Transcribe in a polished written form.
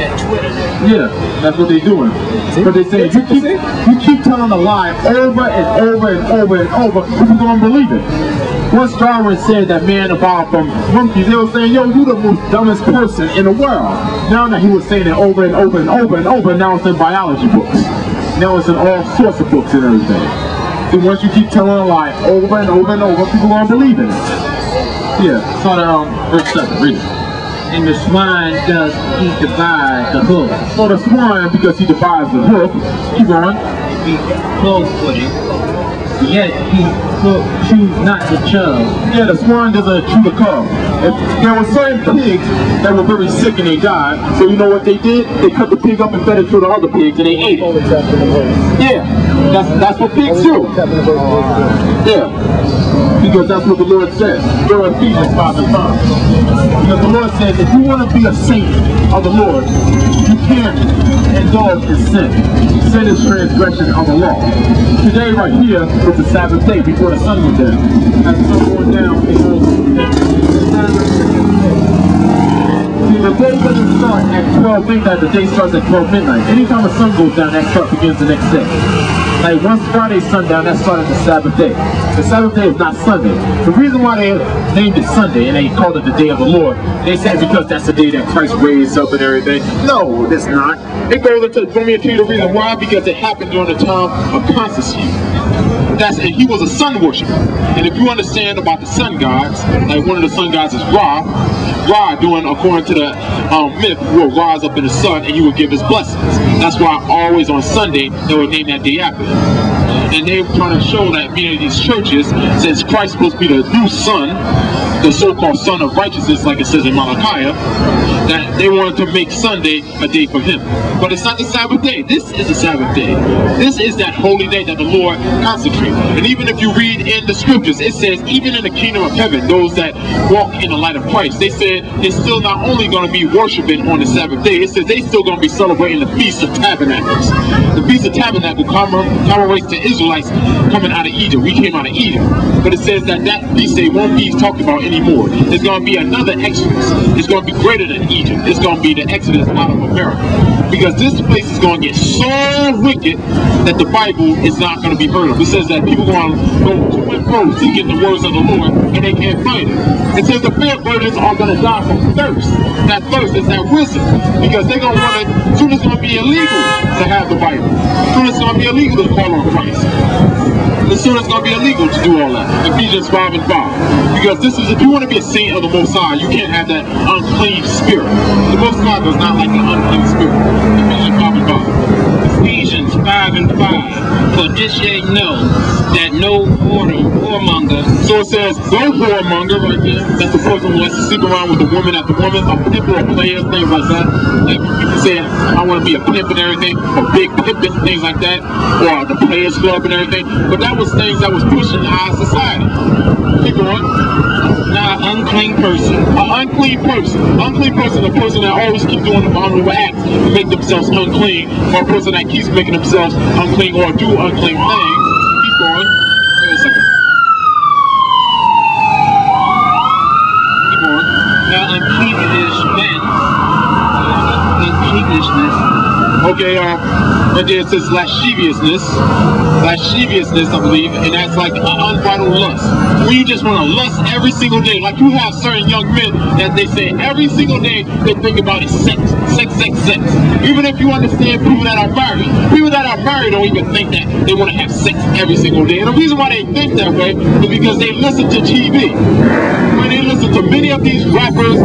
that Twitter. Yeah, that's what they're doing. But they say you keep telling a lie over and over and over and over, people gonna believe it. Once Darwin said that man evolved from monkeys, they were saying, yo, you the most dumbest person in the world. Now that he was saying it over and over and over and over, now it's in biology books. Now it's in all sorts of books and everything. So once you keep telling a lie over and over and over, people gonna believe in it. Yeah, start at verse 7, read it. And the swine does he divide the hoof. So the swine, because he divides the hoof, keep on. Be close-footed, yet he choose not to chub. Yeah, the swine doesn't chew the cub. If there were certain pigs that were very sick and they died, so you know what they did? They cut the pig up and fed it to the other pigs and they ate it. Yeah, that's what pigs do. Yeah. Because that's what the Lord says. There are Ephesians 5 and 5. Because the Lord says, if you want to be a saint of the Lord, you can't indulge in sin. Sin is transgression of the law. Today, right here, is the Sabbath day before the sun went down. As the sun going down, it goes. See, the day doesn't start at 12 midnight. The day starts at 12 midnight. Anytime the sun goes down, that start begins the next day. Like once Friday's sundown, that started the Sabbath day. The Sabbath day is not Sunday. The reason why they named it Sunday and they called it the day of the Lord, they said because that's the day that Christ raised up and everything. No, it's not. It goes into, let me tell you the reason why, because it happened during the time of Constantine. And he was a sun worshiper. And if you understand about the sun gods, like one of the sun gods is Ra. Ra, doing according to the myth, will rise up in the sun and he will give his blessings. That's why always on Sunday they will name that day after him. And they're trying to show that many of these churches, since Christ is supposed to be the new son, the so-called son of righteousness, like it says in Malachi, that they wanted to make Sunday a day for him. But it's not the Sabbath day. This is the Sabbath day. This is that holy day that the Lord consecrates. And even if you read in the scriptures, it says, even in the kingdom of heaven, those that walk in the light of Christ, they said they're still not only going to be worshiping on the Sabbath day, it says they still going to be celebrating the Feast of Tabernacles. The Feast of Tabernacles commemorates the Israelites coming out of Egypt. We came out of Egypt. But it says that that feast day won't be talked about anymore. There's going to be another Exodus. It's going to be greater than Egypt. It's going to be the Exodus out of America. Because this place is going to get so wicked that the Bible is not going to be heard of. It says that people are going to go to and fro seeking the words of the Lord and they can't find it. It says the fair burdens are going to die from thirst. That thirst is that wisdom. Because they're going to want to, soon it's going to be illegal to have the Bible. Soon it's going to be illegal to call on Christ. As soon as it's going to be illegal to do all that. Ephesians 5 and 5. Because this is, if you want to be a saint of the Most High, you can't have that unclean spirit. The Most High does not like the unclean spirit. Ephesians 5 and 5. Ephesians 5 and 5. For this ye know, that no whoremonger. So it says, no whoremonger right there. That's the person who likes to sleep around with a woman at the woman, a pimp or a player, things like that. Like people say, I want to be a pimp and everything, or big pimp and things like that, or the Players Club and everything. But that was things that was pushing our society. Keep going. Now, unclean person. An unclean person. Unclean person, a person that always keeps doing abominable acts to make themselves unclean, or a person that keeps making themselves unclean or do unclean things. Keep going. Wait a second. Keep going. Now, uncleanness. Okay, right there it says lasciviousness. Lasciviousness, I believe, and that's like an unbridled lust. When you just want to lust every single day, like you have certain young men that they say every single day they think about is sex. Sex, sex, sex. Even if you understand people that are married don't even think that they want to have sex every single day. And the reason why they think that way is because they listen to TV. When they listen to many of these rappers,